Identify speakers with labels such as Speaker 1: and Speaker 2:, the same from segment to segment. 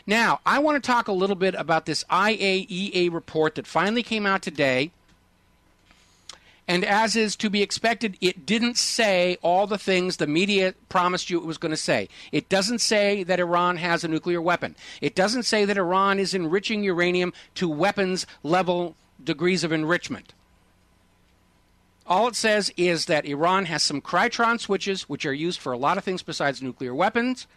Speaker 1: Now, I want to talk a little bit about this IAEA report that finally came out today. And as is to be expected, it didn't say all the things the media promised you it was going to say. It doesn't say that Iran has a nuclear weapon. It doesn't say that Iran is enriching uranium to weapons-level degrees of enrichment. All it says is that Iran has some Krytron switches, which are used for a lot of things besides nuclear weapons,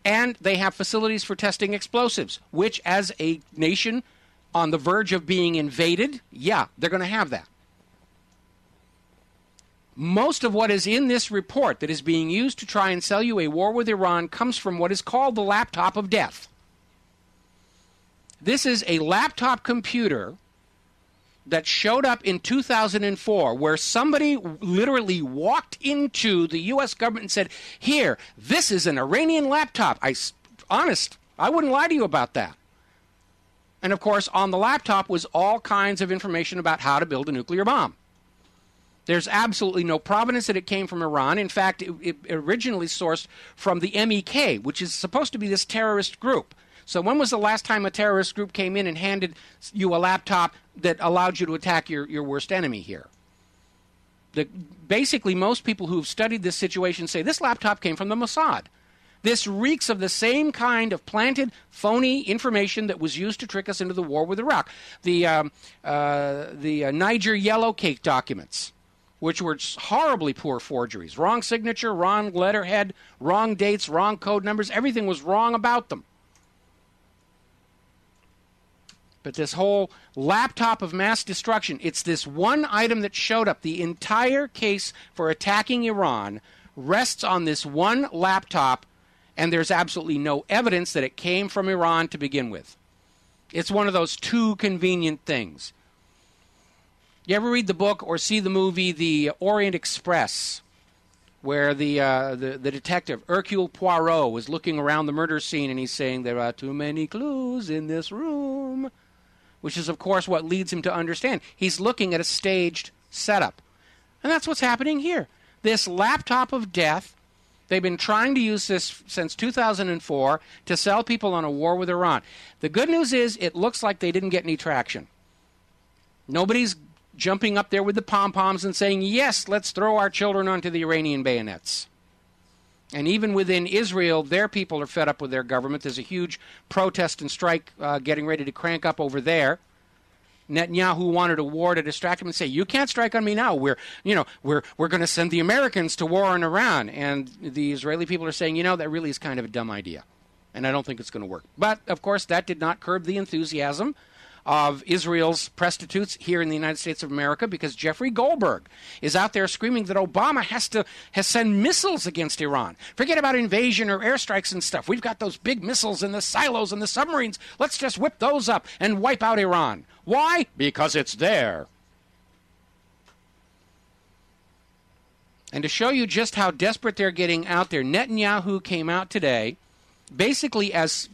Speaker 1: and they have facilities for testing explosives, which, as a nation on the verge of being invaded, yeah, they're going to have that. Most of what is in this report that is being used to try and sell you a war with Iran comes from what is called the laptop of death. This is a laptop computer that showed up in 2004 where somebody literally walked into the U.S. government and said, here, this is an Iranian laptop. I wouldn't lie to you about that. And, of course, on the laptop was all kinds of information about how to build a nuclear bomb. There's absolutely no provenance that it came from Iran. In fact, it originally sourced from the MEK, which is supposed to be this terrorist group. So when was the last time a terrorist group came in and handed you a laptop that allowed you to attack your worst enemy here? Basically, most people who've studied this situation say this laptop came from the Mossad. This reeks of the same kind of planted, phony information that was used to trick us into the war with Iraq. The Niger yellow cake documents, which were horribly poor forgeries. Wrong signature, wrong letterhead, wrong dates, wrong code numbers. Everything was wrong about them. But this whole laptop of mass destruction, it's this one item that showed up. The entire case for attacking Iran rests on this one laptop, and there's absolutely no evidence that it came from Iran to begin with. It's one of those too convenient things. You ever read the book or see the movie The Orient Express, where the detective Hercule Poirot was looking around the murder scene and he's saying, there are too many clues in this room, which is, of course, what leads him to understand. He's looking at a staged setup. And that's what's happening here. This laptop of death, they've been trying to use this since 2004 to sell people on a war with Iran. The good news is it looks like they didn't get any traction. Nobody's jumping up there with the pom-poms and saying, yes, let's throw our children onto the Iranian bayonets. And even within Israel, their people are fed up with their government. There's a huge protest and strike getting ready to crank up over there. Netanyahu wanted a war to distract him and say, you can't strike on me now. We're going to send the Americans to war on Iran. And the Israeli people are saying, that really is kind of a dumb idea. And I don't think it's going to work. But, of course, that did not curb the enthusiasm of Israel's prostitutes here in the United States of America, because Jeffrey Goldberg is out there screaming that Obama has sent missiles against Iran. Forget about invasion or airstrikes and stuff. We've got those big missiles and the silos and the submarines. Let's just whip those up and wipe out Iran. Why? Because it's there. And to show you just how desperate they're getting out there, Netanyahu came out today basically as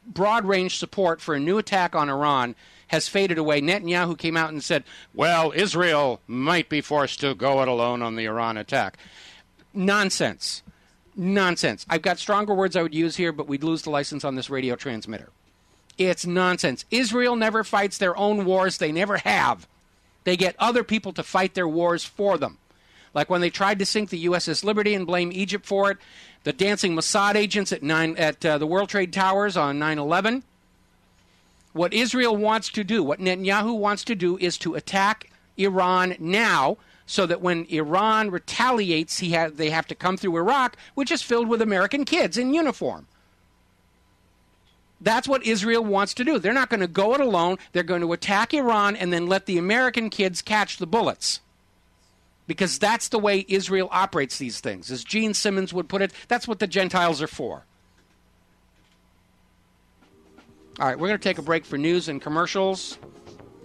Speaker 1: broad-range support for a new attack on Iran has faded away. Netanyahu came out and said, well, Israel might be forced to go it alone on the Iran attack. Nonsense. Nonsense. I've got stronger words I would use here, but we'd lose the license on this radio transmitter. It's nonsense. Israel never fights their own wars. They never have. They get other people to fight their wars for them. Like when they tried to sink the USS Liberty and blame Egypt for it, the dancing Mossad agents at the World Trade Towers on 9/11. What Israel wants to do, what Netanyahu wants to do, is to attack Iran now, so that when Iran retaliates, they have to come through Iraq, which is filled with American kids in uniform. That's what Israel wants to do. They're not going to go it alone. They're going to attack Iran and then let the American kids catch the bullets. Because that's the way Israel operates these things. As Gene Simmons would put it, that's what the Gentiles are for. All right, we're going to take a break for news and commercials.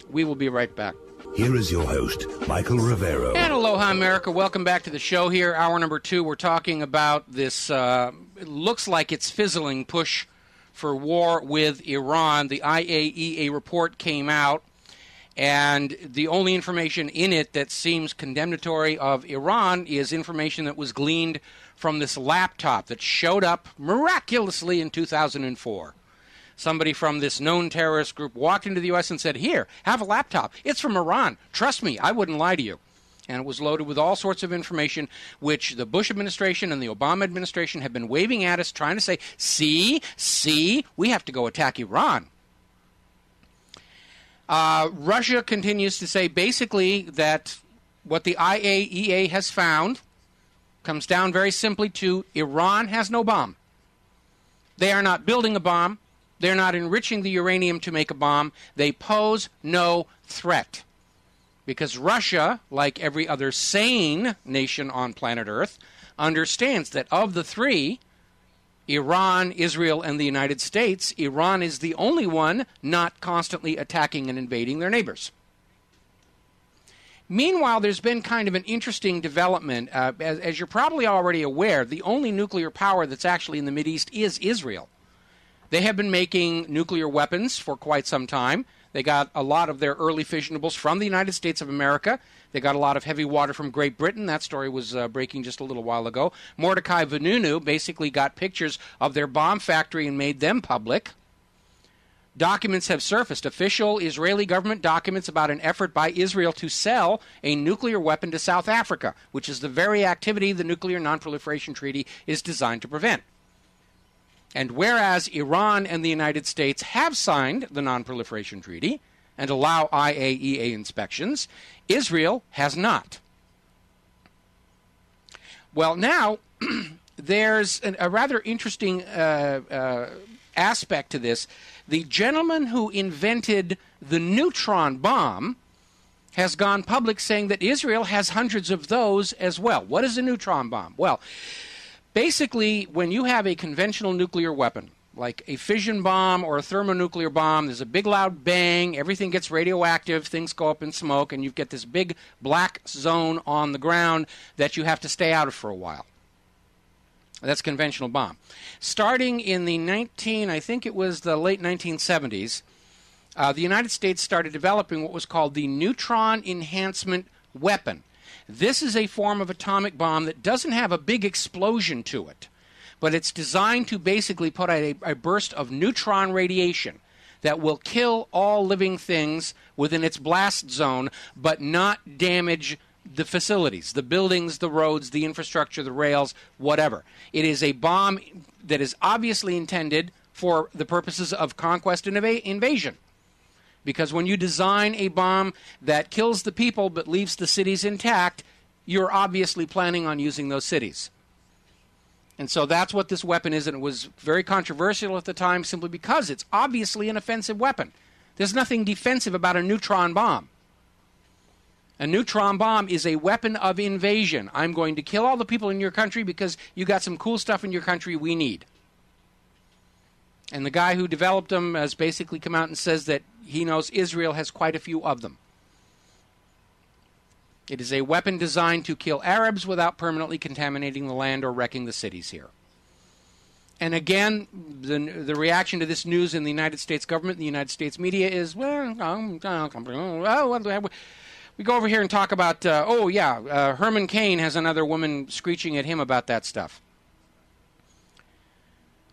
Speaker 1: We will be right back.
Speaker 2: Here is your host, Michael Rivero.
Speaker 1: And aloha, America. Welcome back to the show here. Hour number 2, we're talking about this, it looks like it's fizzling push for war with Iran. The IAEA report came out, and the only information in it that seems condemnatory of Iran is information that was gleaned from this laptop that showed up miraculously in 2004. somebody from this known terrorist group walked into the U.S. and said, "Here, have a laptop. It's from Iran. Trust me, I wouldn't lie to you." And it was loaded with all sorts of information, which the Bush administration and the Obama administration have been waving at us, trying to say, see, we have to go attack Iran. Russia continues to say basically that what the IAEA has found comes down very simply to Iran has no bomb. They are not building a bomb. They're not enriching the uranium to make a bomb. They pose no threat. Because Russia, like every other sane nation on planet Earth, understands that of the three, Iran, Israel, and the United States, Iran is the only one not constantly attacking and invading their neighbors. Meanwhile, there's been kind of an interesting development. As you're probably already aware, the only nuclear power that's actually in the Mideast is Israel. They have been making nuclear weapons for quite some time. They got a lot of their early fissionables from the United States of America. They got a lot of heavy water from Great Britain. That story was breaking just a little while ago. Mordecai Vanunu basically got pictures of their bomb factory and made them public. Documents have surfaced, official Israeli government documents about an effort by Israel to sell a nuclear weapon to South Africa, which is the very activity the Nuclear Non-Proliferation Treaty is designed to prevent. And whereas Iran and the United States have signed the Non-Proliferation Treaty and allow IAEA inspections, Israel has not. Well, now there's a rather interesting aspect to this. The gentleman who invented the neutron bomb has gone public saying that Israel has hundreds of those as well. What is a neutron bomb? Well, basically, when you have a conventional nuclear weapon, like a fission bomb or a thermonuclear bomb, there's a big loud bang, everything gets radioactive, things go up in smoke, and you get this big black zone on the ground that you have to stay out of for a while. That's conventional bomb. Starting in the I think it was the late 1970s, the United States started developing what was called the neutron enhancement weapon. This is a form of atomic bomb that doesn't have a big explosion to it, but it's designed to basically put out a burst of neutron radiation that will kill all living things within its blast zone, but not damage the facilities, the buildings, the roads, the infrastructure, the rails, whatever. It is a bomb that is obviously intended for the purposes of conquest and invasion. Because when you design a bomb that kills the people but leaves the cities intact, you're obviously planning on using those cities. And so that's what this weapon is, and it was very controversial at the time simply because it's obviously an offensive weapon. There's nothing defensive about a neutron bomb. A neutron bomb is a weapon of invasion. I'm going to kill all the people in your country because you got some cool stuff in your country we need. And the guy who developed them has basically come out and says that he knows Israel has quite a few of them. It is a weapon designed to kill Arabs without permanently contaminating the land or wrecking the cities here. And again, the reaction to this news in the United States government, the United States media is, well, we go over here and talk about, Herman Cain has another woman screeching at him about that stuff.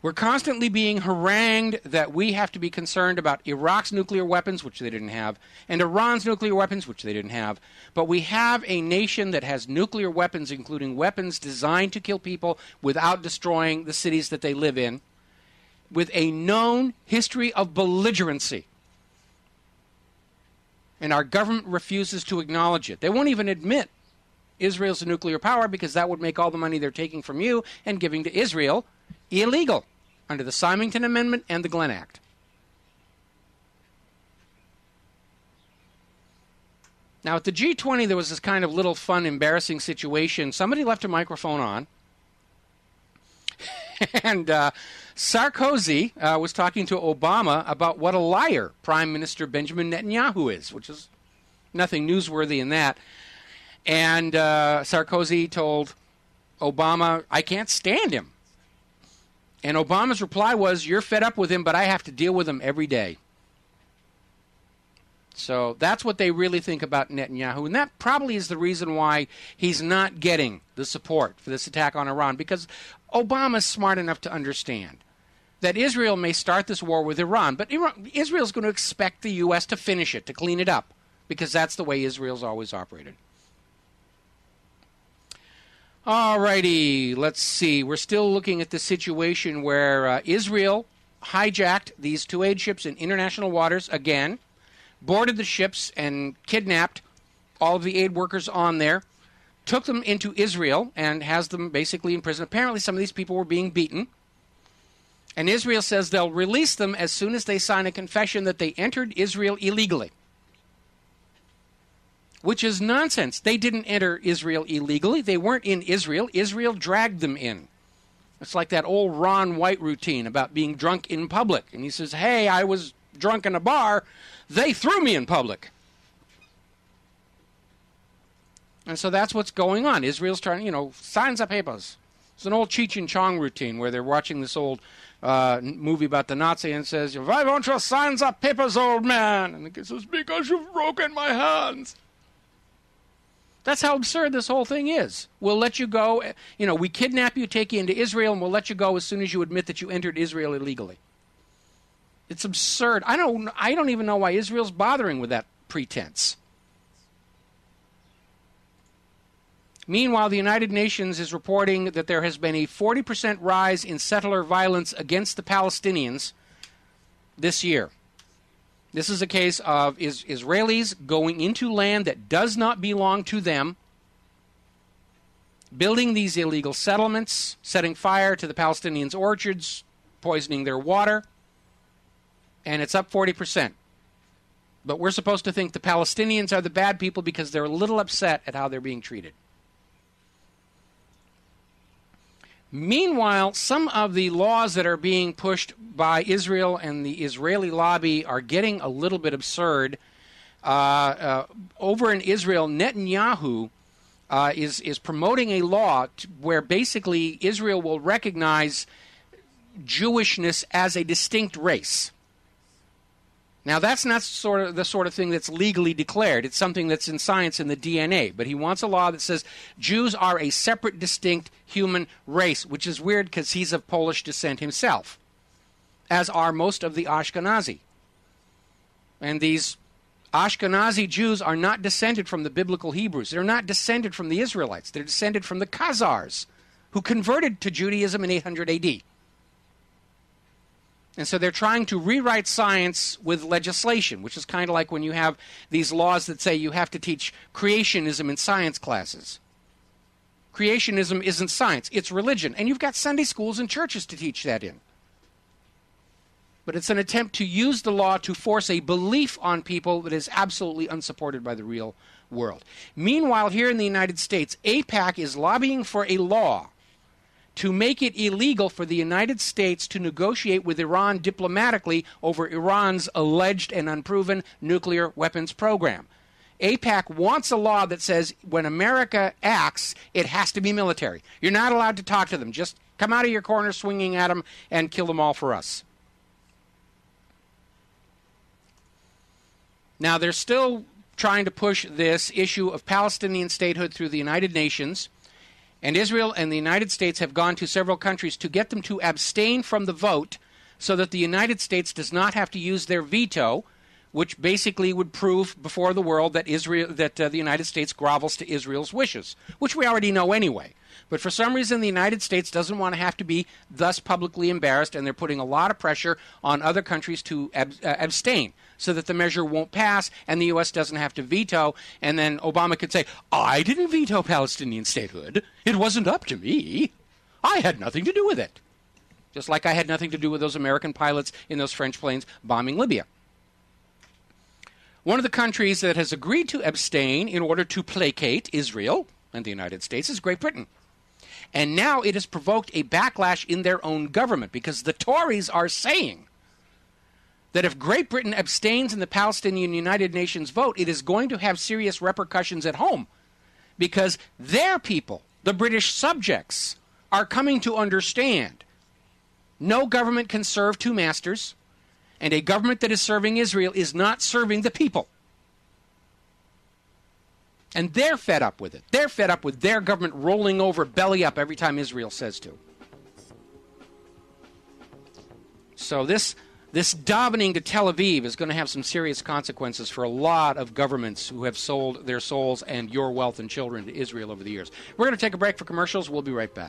Speaker 1: We're constantly being harangued that we have to be concerned about Iraq's nuclear weapons, which they didn't have, and Iran's nuclear weapons, which they didn't have. But we have a nation that has nuclear weapons, including weapons designed to kill people without destroying the cities that they live in, with a known history of belligerency. And our government refuses to acknowledge it. They won't even admit Israel's a nuclear power because that would make all the money they're taking from you and giving to Israel illegal under the Symington Amendment and the Glenn Act. Now, at the G20, there was this kind of little fun, embarrassing situation. Somebody left a microphone on, and Sarkozy was talking to Obama about what a liar Prime Minister Benjamin Netanyahu is, which is nothing newsworthy in that. And Sarkozy told Obama, I can't stand him. And Obama's reply was, you're fed up with him, but I have to deal with him every day. So that's what they really think about Netanyahu. And that probably is the reason why he's not getting the support for this attack on Iran, because Obama's smart enough to understand that Israel may start this war with Iran, but Israel's going to expect the U.S. to finish it, to clean it up, because that's the way Israel's always operated. All righty, let's see. We're still looking at the situation where Israel hijacked these two aid ships in international waters again, boarded the ships and kidnapped all of the aid workers on there, took them into Israel and has them basically in prison. Apparently some of these people were being beaten. And Israel says they'll release them as soon as they sign a confession that they entered Israel illegally. Which is nonsense. They didn't enter Israel illegally. They weren't in Israel. Israel dragged them in. It's like that old Ron White routine about being drunk in public. And he says, hey, I was drunk in a bar. They threw me in public. And so that's what's going on. Israel's trying, signs the papers. It's an old Cheech and Chong routine where they're watching this old movie about the Nazi and says, why won't you sign the papers, old man? And the kid says, because you've broken my hands. That's how absurd this whole thing is. We'll let you go. We kidnap you, take you into Israel, and we'll let you go as soon as you admit that you entered Israel illegally. It's absurd. I don't even know why Israel's bothering with that pretense. Meanwhile, the United Nations is reporting that there has been a 40% rise in settler violence against the Palestinians this year. This is a case of Israelis going into land that does not belong to them, building these illegal settlements, setting fire to the Palestinians' orchards, poisoning their water, and it's up 40%. But we're supposed to think the Palestinians are the bad people because they're a little upset at how they're being treated. Meanwhile, some of the laws that are being pushed by Israel and the Israeli lobby are getting a little bit absurd. Over in Israel, Netanyahu is promoting a law where basically Israel will recognize Jewishness as a distinct race. Now, that's not the sort of thing that's legally declared. It's something that's in science in the DNA. But he wants a law that says Jews are a separate, distinct human race, which is weird because he's of Polish descent himself, as are most of the Ashkenazi. And these Ashkenazi Jews are not descended from the biblical Hebrews. They're not descended from the Israelites. They're descended from the Khazars, who converted to Judaism in 800 AD. And so they're trying to rewrite science with legislation, which is kind of like when you have these laws that say you have to teach creationism in science classes. Creationism isn't science, it's religion. And you've got Sunday schools and churches to teach that in. But it's an attempt to use the law to force a belief on people that is absolutely unsupported by the real world. Meanwhile, here in the United States, AIPAC is lobbying for a law to make it illegal for the United States to negotiate with Iran diplomatically over Iran's alleged and unproven nuclear weapons program. AIPAC wants a law that says when America acts, it has to be military. You're not allowed to talk to them. Just come out of your corner swinging at them and kill them all for us. Now, they're still trying to push this issue of Palestinian statehood through the United Nations. And Israel and the United States have gone to several countries to get them to abstain from the vote so that the United States does not have to use their veto, which basically would prove before the world that the United States grovels to Israel's wishes, which we already know anyway. But for some reason, the United States doesn't want to have to be thus publicly embarrassed, and they're putting a lot of pressure on other countries to abstain so that the measure won't pass and the U.S. doesn't have to veto. And then Obama could say, I didn't veto Palestinian statehood. It wasn't up to me. I had nothing to do with it. Just like I had nothing to do with those American pilots in those French planes bombing Libya. One of the countries that has agreed to abstain in order to placate Israel and the United States is Great Britain. And now it has provoked a backlash in their own government because the Tories are saying that if Great Britain abstains in the Palestinian United Nations vote, it is going to have serious repercussions at home because their people, the British subjects, are coming to understand no government can serve two masters, and a government that is serving Israel is not serving the people. And they're fed up with it. They're fed up with their government rolling over belly up every time Israel says to. So this davening to Tel Aviv is going to have some serious consequences for a lot of governments who have sold their souls and your wealth and children to Israel over the years. We're going to take a break for commercials. We'll be right back.